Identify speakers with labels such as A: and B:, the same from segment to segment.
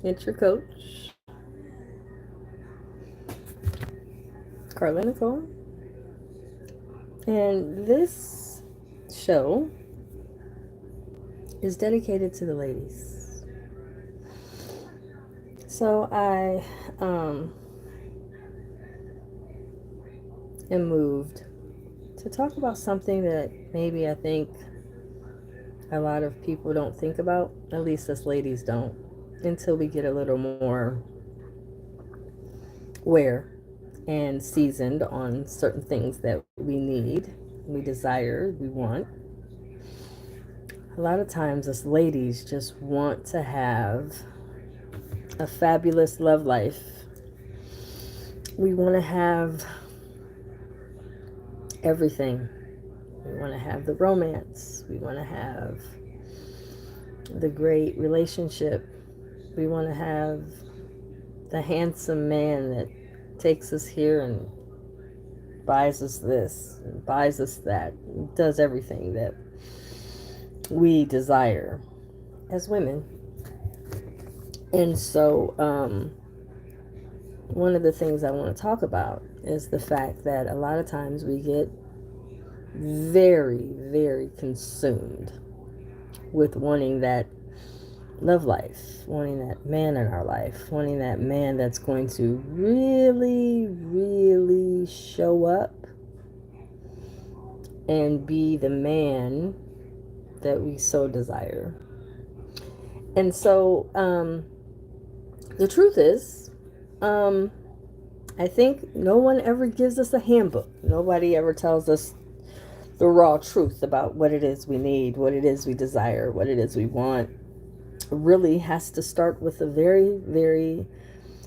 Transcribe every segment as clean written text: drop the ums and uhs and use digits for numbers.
A: It's your coach, Carla Nicole, and this show is dedicated to the ladies. So I am moved to talk about something that maybe I think a lot of people don't think about, at least us ladies don't, until we get a little more aware and seasoned on certain things that we need, we desire, we want. A lot of times, us ladies just want to have a fabulous love life. We want to have everything. We want to have the romance. We want to have the great relationship. We want to have the handsome man that takes us here and buys us this, and buys us that, does everything that we desire as women. And so, one of the things I want to talk about is the fact that a lot of times we get very, very consumed with wanting that love life, wanting that man in our life, wanting that man that's going to really, really show up and be the man that we so desire. And so, the truth is, I think no one ever gives us a handbook. Nobody ever tells us the raw truth about what it is we need, what it is we desire, what it is we want. It really has to start with a very, very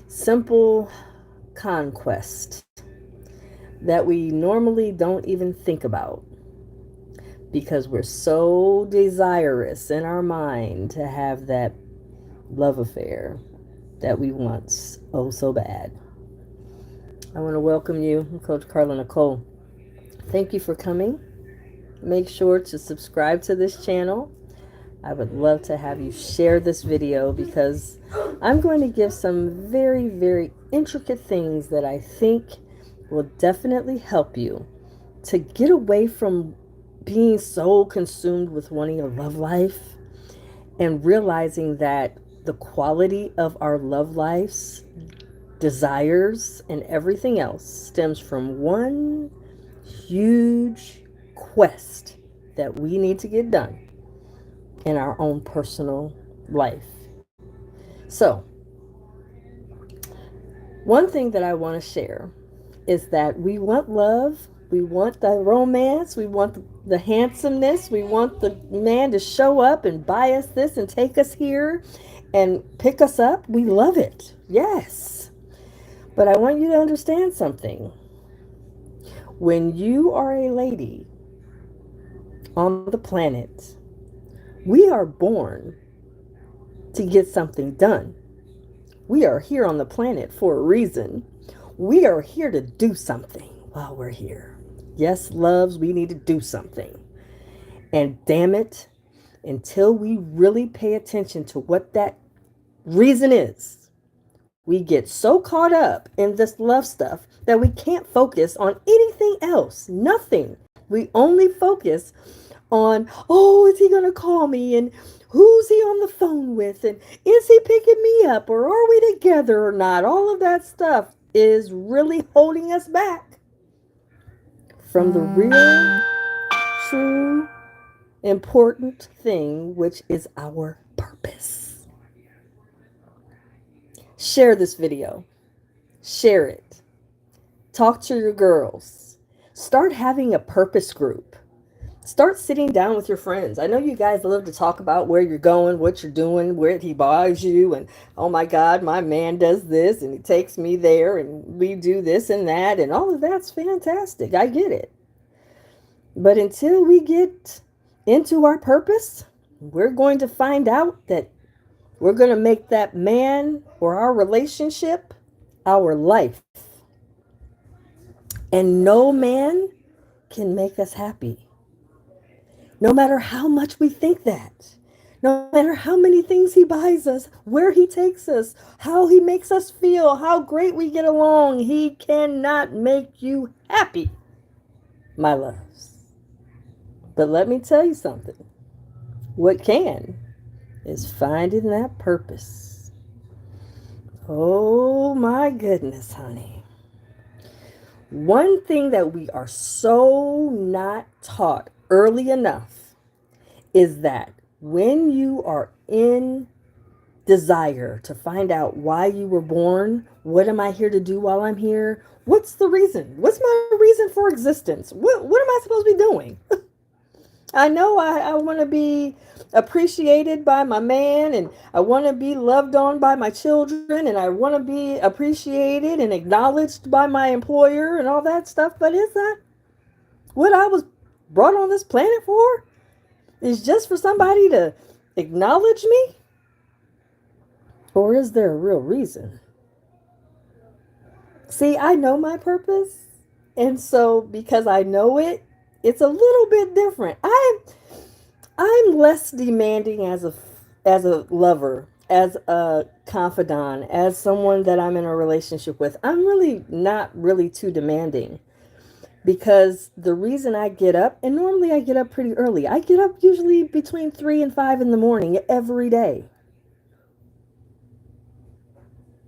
A: simple conquest that we normally don't even think about because we're so desirous in our mind to have that love affair that we want oh so bad. I want to welcome you, Coach Carla Nicole. Thank you for coming. Make sure to subscribe to this channel. I would love to have you share this video because I'm going to give some very, very intricate things that I think will definitely help you to get away from being so consumed with wanting a love life and realizing that the quality of our love lives, desires, and everything else stems from one huge quest that we need to get done in our own personal life. So, one thing that I want to share is that we want love, we want the romance, we want the handsomeness, we want the man to show up and buy us this and take us here and pick us up. We love it. Yes. But I want you to understand something. When you are a lady on the planet, we are born to get something done. We are here on the planet for a reason. We are here to do something while we're here. Yes, loves, we need to do something. And damn it, until we really pay attention to what that reason is, we get so caught up in this love stuff that we can't focus on anything else. Nothing. We only focus on, oh, is he going to call me? And who's he on the phone with? And is he picking me up? Or are we together or not? All of that stuff is really holding us back from the real, true, important thing, which is our purpose. Share this video. Share it. Talk to your girls. Start having a purpose group. Start sitting down with your friends. I know you guys love to talk about where you're going, what you're doing, where he buys you, and oh my God, my man does this and he takes me there and we do this and that, and all of that's fantastic. I get it. But until we get into our purpose, we're going to find out that we're going to make that man or our relationship our life. And no man can make us happy. No matter how much we think that. No matter how many things he buys us, where he takes us, how he makes us feel, how great we get along, he cannot make you happy, my loves. But let me tell you something. What can is finding that purpose. Oh my goodness, honey. One thing that we are so not taught early enough is that when you are in desire to find out why you were born, what am I here to do while I'm here? What's the reason? What's my reason for existence? What am I supposed to be doing? I know I want to be appreciated by my man, and I want to be loved on by my children, and I want to be appreciated and acknowledged by my employer and all that stuff. But is that what I was brought on this planet for? Is just for somebody to acknowledge me? Or is there a real reason? See, I know my purpose. And so because I know it, it's a little bit different. I'm less demanding as a lover, as a confidant, as someone that I'm in a relationship with. I'm really not really too demanding, because the reason I get up, and normally I get up pretty early. I get up usually between 3 and 5 in the morning every day,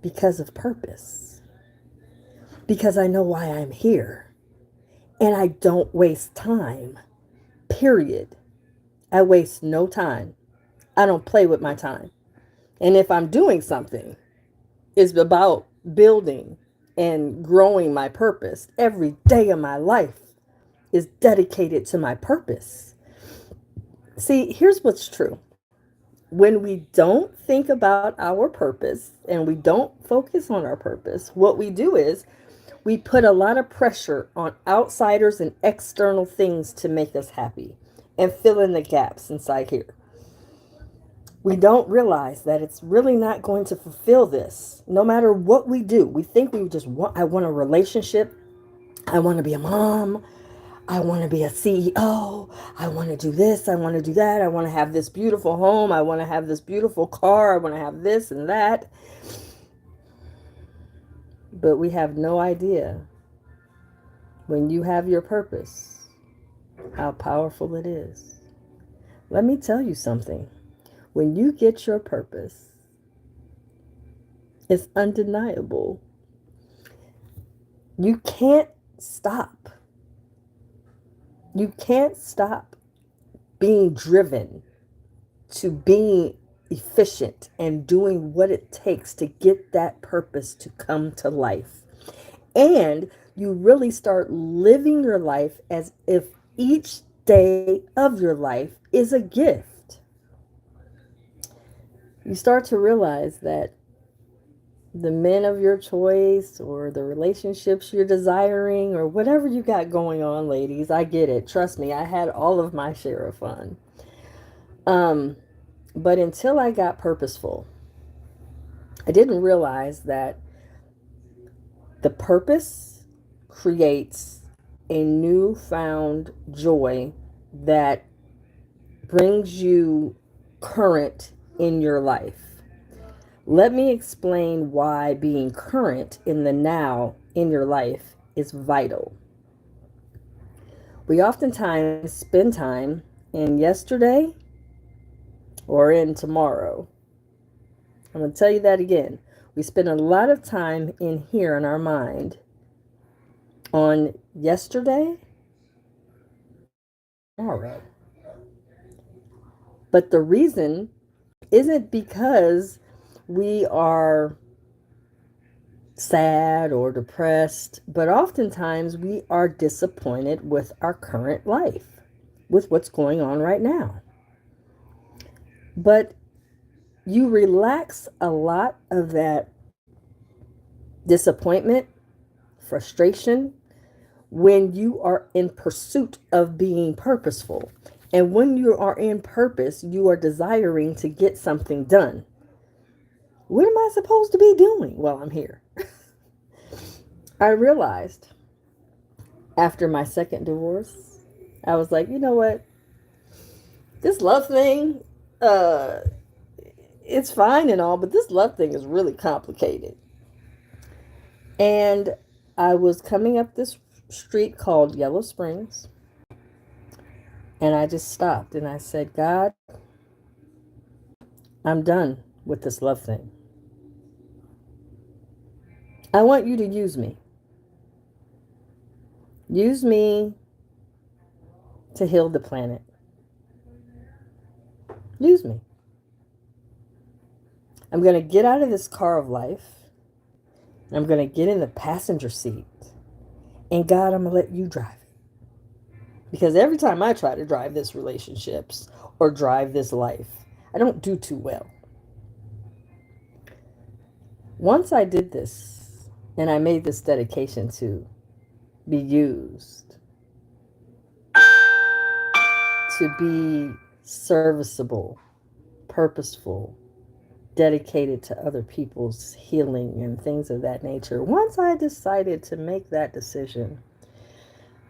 A: because of purpose. Because I know why I'm here. And I don't waste time. Period. I waste no time. I don't play with my time. And if I'm doing something, it's about building and growing my purpose. Every day of my life is dedicated to my purpose. See, here's what's true. When we don't think about our purpose and we don't focus on our purpose, what we do is we put a lot of pressure on outsiders and external things to make us happy and fill in the gaps inside here. We don't realize that it's really not going to fulfill this. No matter what we do, we think we just want, I want a relationship. I want to be a mom. I want to be a CEO. I want to do this. I want to do that. I want to have this beautiful home. I want to have this beautiful car. I want to have this and that. But we have no idea, when you have your purpose, how powerful it is. Let me tell you something. When you get your purpose, it's undeniable. You can't stop. You can't stop being driven to being efficient and doing what it takes to get that purpose to come to life. And you really start living your life as if each day of your life is a gift. You start to realize that the men of your choice, or the relationships you're desiring, or whatever you got going on, ladies, I get it. Trust me, I had all of my share of fun. But until I got purposeful, I didn't realize that the purpose creates a newfound joy that brings you current in your life. Let me explain why being current in the now in your life is vital. We oftentimes spend time in yesterday or in tomorrow. I'm going to tell you that again. We spend a lot of time in here in our mind on yesterday, tomorrow. But the reason isn't because we are sad or depressed, but oftentimes we are disappointed with our current life, with what's going on right now. But you relax a lot of that disappointment, frustration, when you are in pursuit of being purposeful. And when you are in purpose, you are desiring to get something done. What am I supposed to be doing while I'm here? I realized after my second divorce, I was like, you know what? This love thing, uh, it's fine and all, but this love thing is really complicated. And I was coming up this street called Yellow Springs, and I just stopped and I said, God, I'm done with this love thing. I want you to use me. Use me to heal the planet. Use me. I'm going to get out of this car of life. I'm going to get in the passenger seat. And God, I'm going to let you drive it. Because every time I try to drive this relationships or drive this life, I don't do too well. Once I did this and I made this dedication to be used, to be serviceable, purposeful, dedicated to other people's healing and things of that nature. Once I decided to make that decision,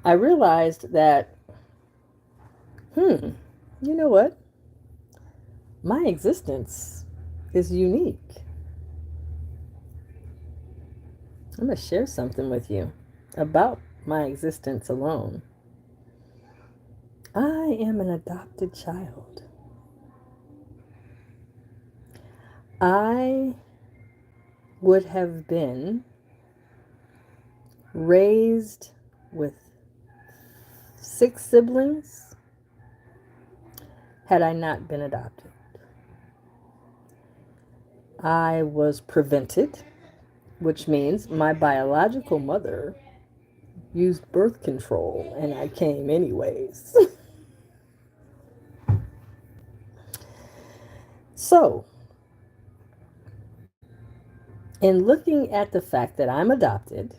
A: I realized that, you know what? My existence is unique. I'm going to share something with you about my existence alone. I am an adopted child. I would have been raised with 6 siblings had I not been adopted. I was prevented, which means my biological mother used birth control and I came anyways. So, in looking at the fact that I'm adopted,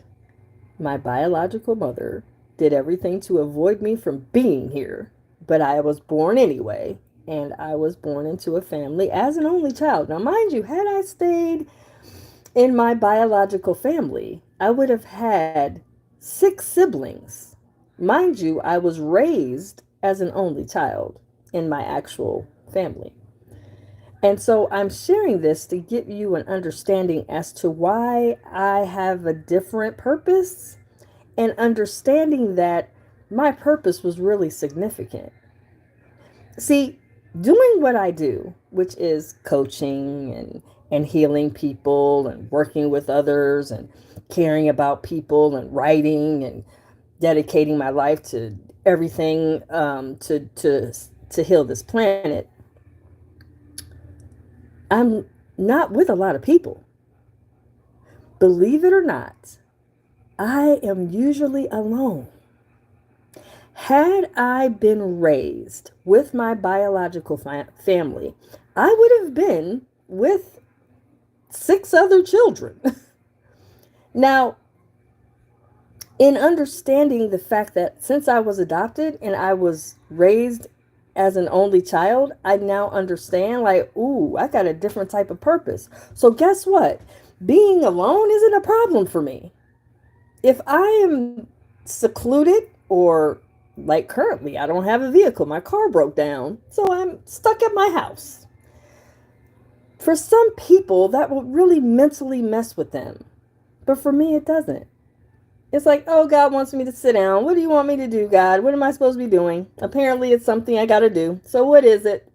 A: my biological mother did everything to avoid me from being here, but I was born anyway, and I was born into a family as an only child. Now, mind you, had I stayed in my biological family, I would have had 6 siblings. Mind you, I was raised as an only child in my actual family. And so I'm sharing this to give you an understanding as to why I have a different purpose, and understanding that my purpose was really significant. See, doing what I do, which is coaching and healing people and working with others and caring about people and writing and dedicating my life to everything to heal this planet, I'm not with a lot of people. Believe it or not, I am usually alone. Had I been raised with my biological family, I would have been with 6 other children. Now, in understanding the fact that since I was adopted and I was raised as an only child, I now understand, like, ooh, I got a different type of purpose. So guess what? Being alone isn't a problem for me. If I am secluded, or like currently, I don't have a vehicle, my car broke down, so I'm stuck at my house. For some people, that will really mentally mess with them. But for me, it doesn't. It's like, oh, God wants me to sit down. What do you want me to do, God? What am I supposed to be doing? Apparently, it's something I got to do. So what is it?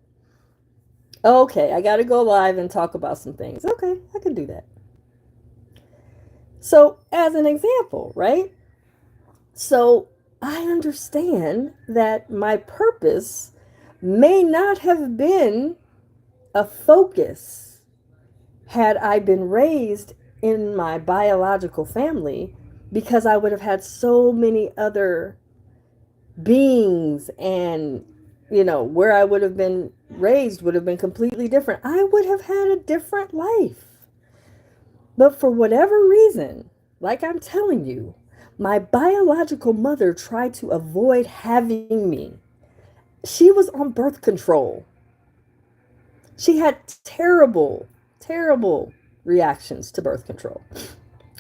A: Okay, I got to go live and talk about some things. Okay, I can do that. So as an example, right? So I understand that my purpose may not have been a focus had I been raised in my biological family, because I would have had so many other beings, and where I would have been raised would have been completely different. I would have had a different life. But for whatever reason, like I'm telling you, my biological mother tried to avoid having me. She was on birth control. She had terrible, terrible reactions to birth control.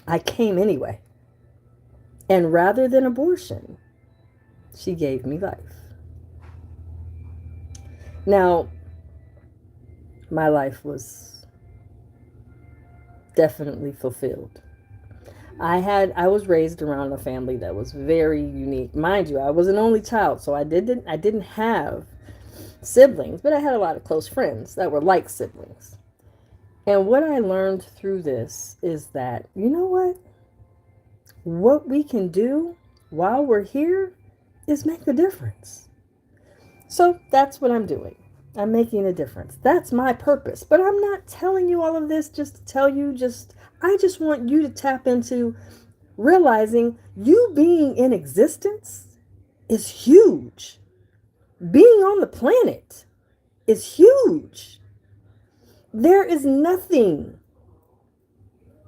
A: I came anyway. And rather than abortion, she gave me life. Now, my life was definitely fulfilled. I was raised around a family that was very unique. Mind you, I was an only child, so I didn't have siblings, but I had a lot of close friends that were like siblings. And what I learned through this is that, you know what we can do while we're here is make a difference. So that's what I'm doing. I'm making a difference. That's my purpose. But I'm not telling you all of this just to tell you, I just want you to tap into realizing you being in existence is huge. Being on the planet is huge. There is nothing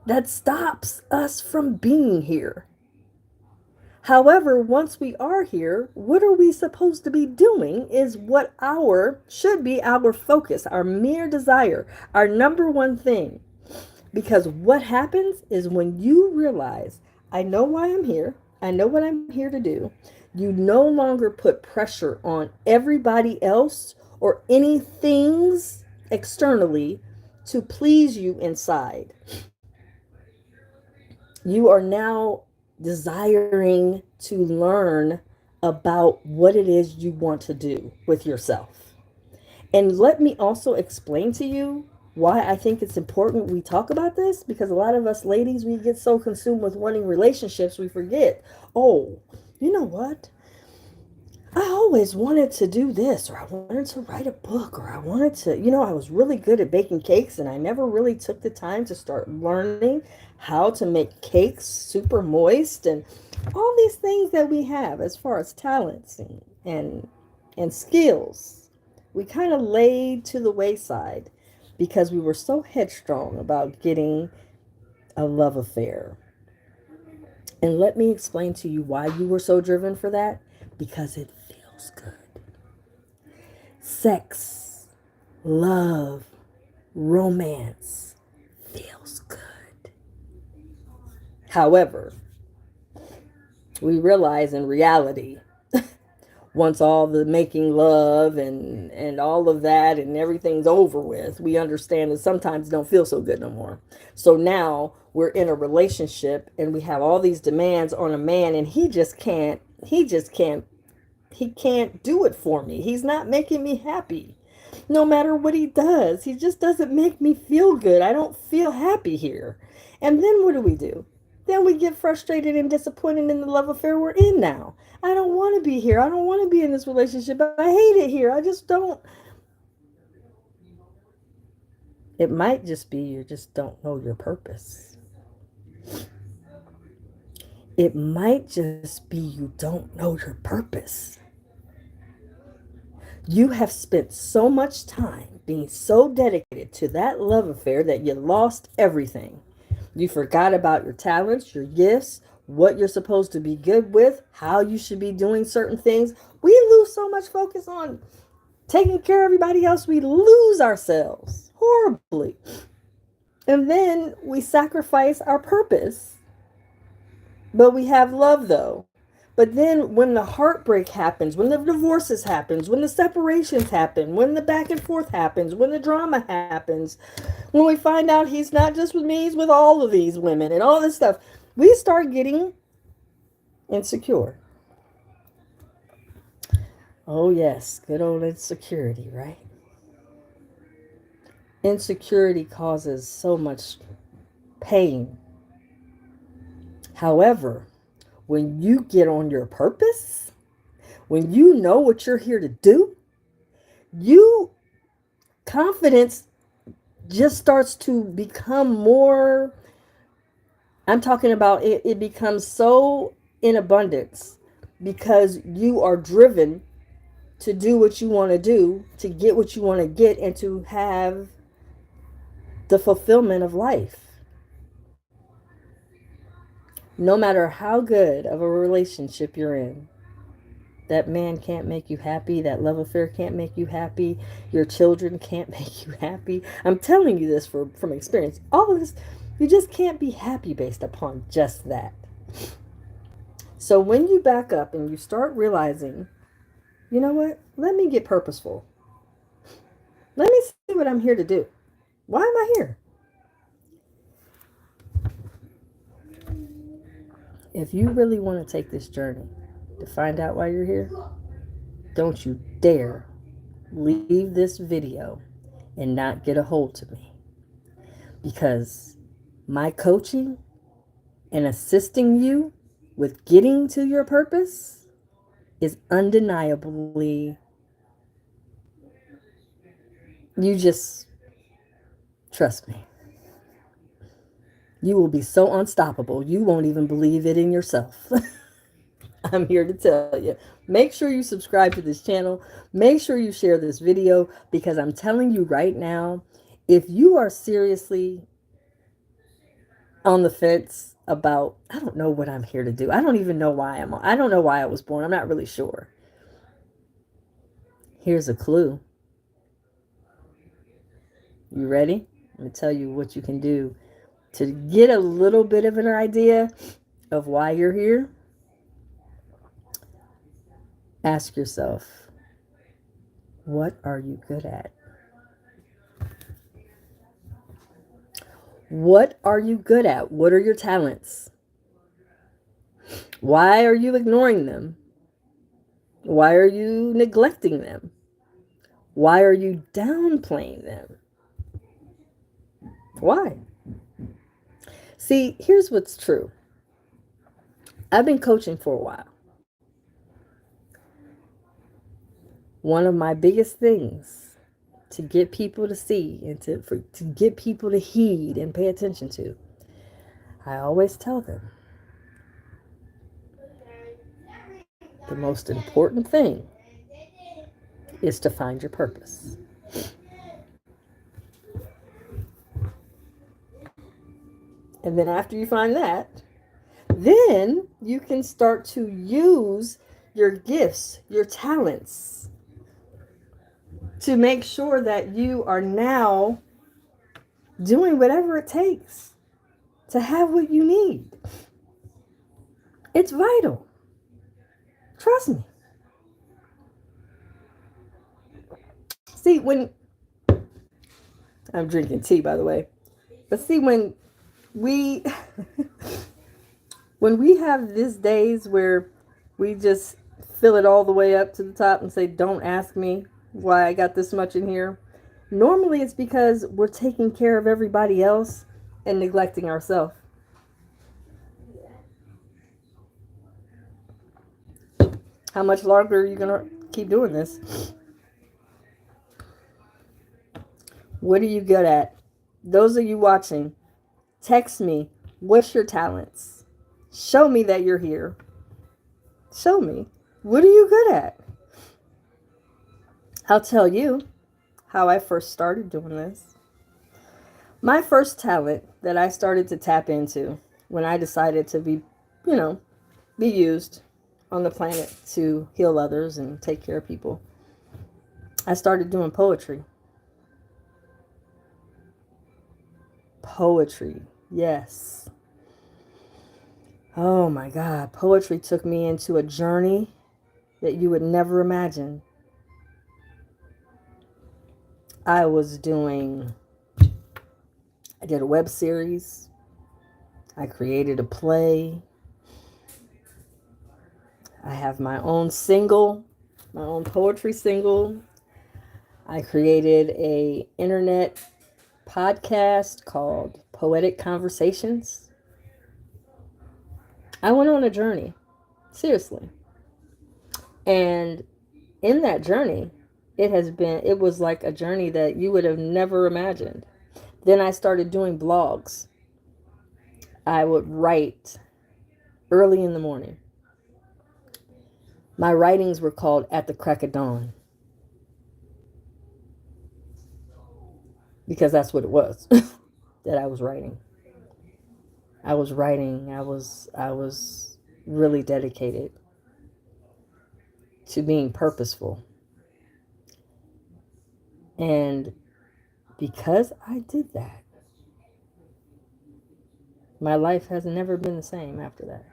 A: that stops us from being here. However, once we are here, what are we supposed to be doing is what should be our focus, our mere desire, our number one thing. Because what happens is when you realize, I know why I'm here, I know what I'm here to do, you no longer put pressure on everybody else or any things externally to please you inside. You are now desiring to learn about what it is you want to do with yourself. And let me also explain to you why I think it's important we talk about this, because a lot of us ladies, we get so consumed with wanting relationships, we forget, oh, you know what? I always wanted to do this, or I wanted to write a book, or I wanted to, I was really good at baking cakes and I never really took the time to start learning how to make cakes super moist and all these things that we have as far as talents and skills. We kind of laid to the wayside because we were so headstrong about getting a love affair. And let me explain to you why you were so driven for that. Because it feels good. Sex, love, romance feels good. However, we realize in reality, once all the making love and all of that and everything's over with, we understand that sometimes it don't feel so good no more. So now we're in a relationship and we have all these demands on a man, and he can't do it for me. He's not making me happy. No matter what he does, he just doesn't make me feel good. I don't feel happy here. And then what do? Then we get frustrated and disappointed in the love affair we're in now. I don't want to be here. I don't want to be in this relationship. I hate it here. I just don't. It might just be you just don't know your purpose. It might just be you don't know your purpose. You have spent so much time being so dedicated to that love affair that you lost everything. You forgot about your talents, your gifts, what you're supposed to be good with, how you should be doing certain things. We lose so much focus on taking care of everybody else, we lose ourselves horribly. And then we sacrifice our purpose. But we have love though. But then when the heartbreak happens, when the divorces happens, when the separations happen, when the back and forth happens, when the drama happens, when we find out he's not just with me, he's with all of these women and all this stuff, we start getting insecure. Oh yes, good old insecurity, right? Insecurity causes so much pain. However, when you get on your purpose, when you know what you're here to do, you confidence just starts to become more. I'm talking about it becomes so in abundance because you are driven to do what you want to do, to get what you want to get, and to have the fulfillment of life. No matter how good of a relationship you're in, that man can't make you happy. That love affair can't make you happy. Your children can't make you happy. I'm telling you this from experience. All of this, you just can't be happy based upon just that. So when you back up and you start realizing, you know what? Let me get purposeful. Let me see what I'm here to do. Why am I here? If you really want to take this journey to find out why you're here, don't you dare leave this video and not get a hold to me. Because my coaching and assisting you with getting to your purpose is undeniably, you just trust me. You will be so unstoppable, you won't even believe it in yourself. I'm here to tell you. Make sure you subscribe to this channel. Make sure you share this video, because I'm telling you right now, if you are seriously on the fence about, I don't know what I'm here to do. I don't even know why I don't know why I was born. I'm not really sure. Here's a clue. You ready? Let me tell you what you can do to get a little bit of an idea of why you're here. Ask yourself, what are you good at? What are you good at? What are your talents? Why are you ignoring them? Why are you neglecting them? Why are you downplaying them? Why? See, here's what's true. I've been coaching for a while. One of my biggest things to get people to see and to get people to heed and pay attention to, I always tell them, the most important thing is to find your purpose. And then after you find that, then you can start to use your gifts, your talents, to make sure that you are now doing whatever it takes to have what you need. It's vital. Trust me. See, when I'm drinking tea, by the way, but see, when we when we have these days where we just fill it all the way up to the top and say, don't ask me why I got this much in here, normally it's because we're taking care of everybody else and neglecting ourselves. How much longer are you going to keep doing this? What are you good at? Those of you watching, text me, what's your talents? Show me that you're here. Show me. What are you good at? I'll tell you how I first started doing this. My first talent that I started to tap into when I decided to be used on the planet to heal others and take care of people, I started doing poetry. Poetry, yes. Oh my God, poetry took me into a journey that you would never imagine. I did a web series. I created a play. I have my own single, my own poetry single. I created an internet podcast called Poetic Conversations. I went on a journey, seriously. And in that journey, it was like a journey that you would have never imagined. Then I started doing blogs. I would write early in the morning. My writings were called At the Crack of Dawn, because that's what it was that I was writing. I was really dedicated to being purposeful. And because I did that, my life has never been the same after that.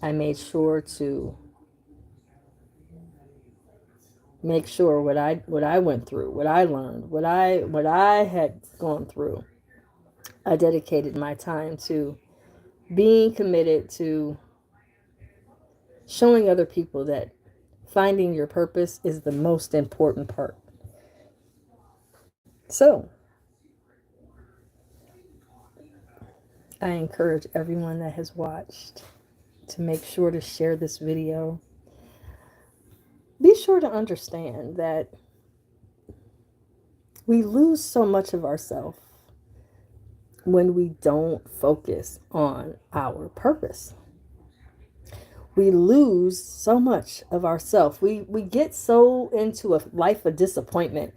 A: I made sure to make sure what I went through, what I learned, what I had gone through. I dedicated my time to being committed to showing other people that finding your purpose is the most important part. So, I encourage everyone that has watched to make sure to share this video. Be sure to understand that we lose so much of ourselves when we don't focus on our purpose. We lose so much of ourselves. We get so into a life of disappointment,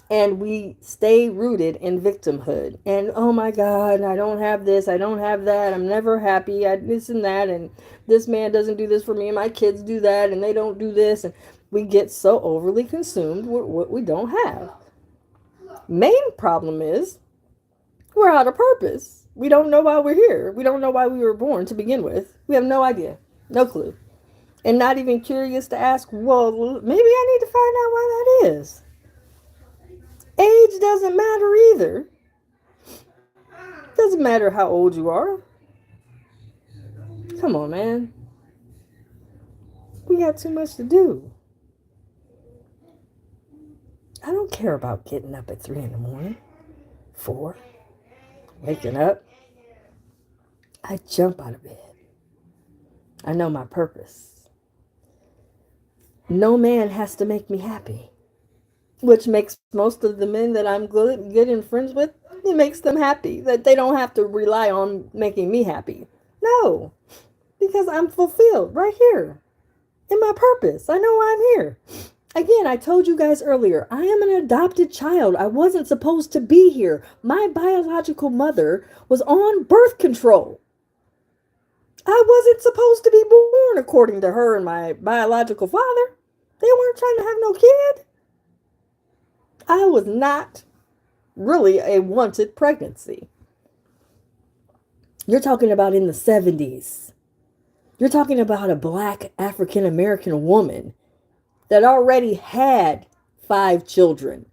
A: and we stay rooted in victimhood. And oh my God, I don't have this, I don't have that, I'm never happy, this and that, and this man doesn't do this for me, and my kids do that, and they don't do this. And we get so overly consumed with what we don't have. Main problem is we're out of purpose. We don't know why we're here. We don't know why we were born to begin with. We have no idea, no clue. And not even curious to ask, well, maybe I need to find out why that is. Age doesn't matter either. Doesn't matter how old you are. Come on, man. We got too much to do. I don't care about getting up at 3 in the morning, 4, waking up. I jump out of bed. I know my purpose. No man has to make me happy, which makes most of the men that I'm good and friends with, it makes them happy that they don't have to rely on making me happy. No, because I'm fulfilled right here in my purpose. I know why I'm here. Again, I told you guys earlier, I am an adopted child. I wasn't supposed to be here. My biological mother was on birth control. I wasn't supposed to be born according to her and my biological father. They weren't trying to have no kid. I was not really a wanted pregnancy. You're talking about in the 70s. You're talking about a black African American woman that already had 5 children.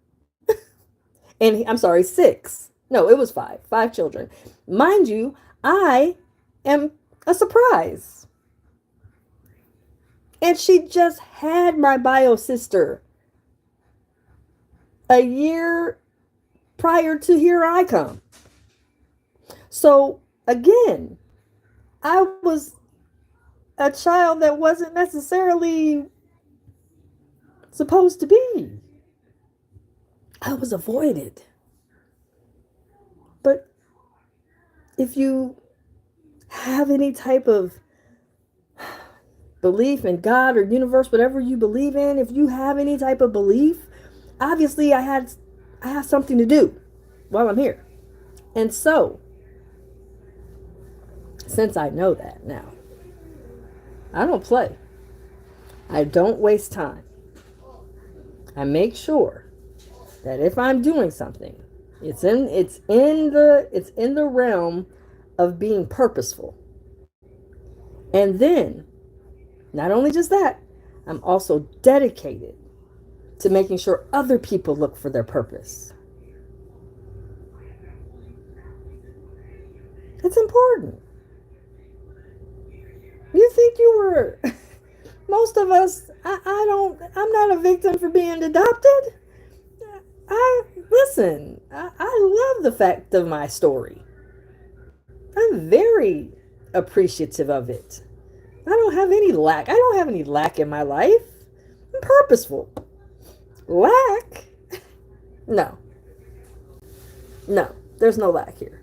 A: And I'm sorry, 6. No, it was 5. 5 children. Mind you, I am a surprise. And she just had my bio sister a year prior to here I come. So again, I was a child that wasn't necessarily supposed to be. I was avoided. But if you have any type of belief in God or universe, whatever you believe in, if you have any type of belief, obviously I have something to do while I'm here. And so, since I know that now, I don't play. I don't waste time. I make sure that if I'm doing something, it's in the realm of being purposeful. And then, not only just that, I'm also dedicated to making sure other people look for their purpose. It's important. You think you were, most of us, I'm not a victim for being adopted. Listen, I love the fact of my story. I'm very appreciative of it. I don't have any lack. I don't have any lack in my life. I'm purposeful. Lack? No. No, there's no lack here.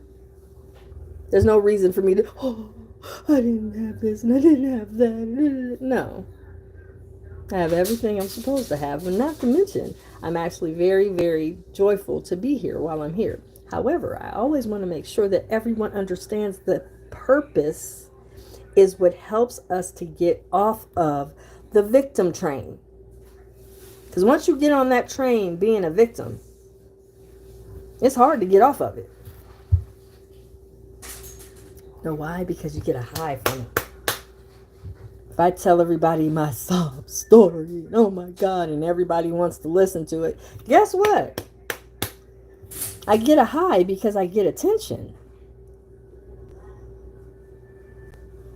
A: There's no reason for me to, oh, I didn't have this and I didn't have that. No. I have everything I'm supposed to have, and not to mention, I'm actually very, very joyful to be here while I'm here. However, I always want to make sure that everyone understands that purpose is what helps us to get off of the victim train. Because once you get on that train being a victim, it's hard to get off of it. You know why? Because you get a high from it. If I tell everybody my sob story, oh my God, and everybody wants to listen to it, guess what? I get a high because I get attention.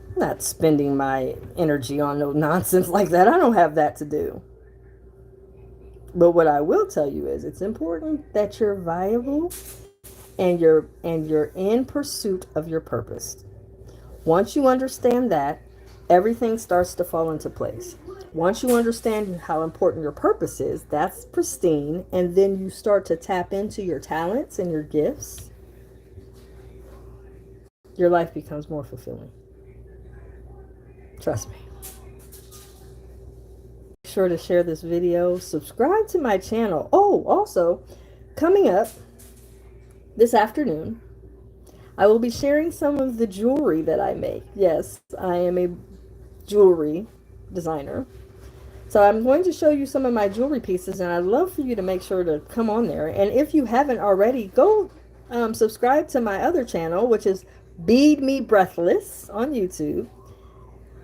A: I'm not spending my energy on no nonsense like that. I don't have that to do. But what I will tell you is it's important that you're viable and you're in pursuit of your purpose. Once you understand that, everything starts to fall into place. Once you understand how important your purpose is, that's pristine, and then you start to tap into your talents and your gifts, your life becomes more fulfilling. Trust me. Be sure to share this video, subscribe to my channel. Oh, also, coming up this afternoon, I will be sharing some of the jewelry that I make. Yes, I am a jewelry designer. So I'm going to show you some of my jewelry pieces, and I'd love for you to make sure to come on there. And if you haven't already, go subscribe to my other channel, which is Bead Me Breathless on YouTube.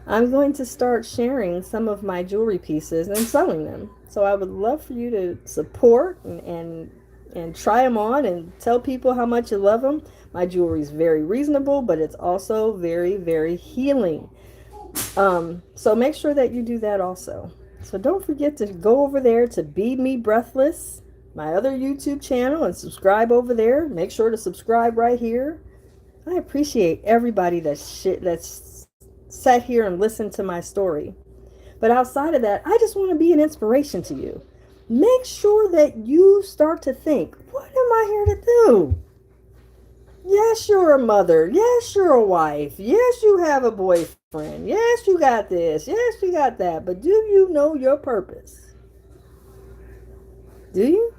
A: I'm going to start sharing some of my jewelry pieces and selling them. So I would love for you to support and try them on and tell people how much you love them. My jewelry is very reasonable, but it's also very, very healing. So make sure that you do that also. So don't forget to go over there to Bead Me Breathless, my other YouTube channel, and subscribe over there. Make sure to subscribe right here. I appreciate everybody that's sat here and listened to my story. But outside of that, I just want to be an inspiration to you. Make sure that you start to think, what am I here to do? Yes, you're a mother. Yes, you're a wife. Yes, you have a boyfriend. Yes, you got this. Yes, you got that. But do you know your purpose? Do you?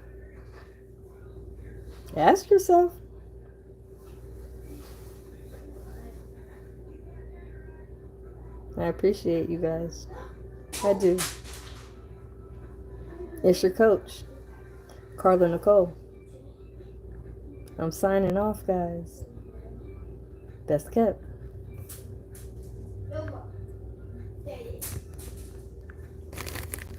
A: Ask yourself. I appreciate you guys. I do. It's your coach, Carla Nicole. I'm signing off, guys. Best kept.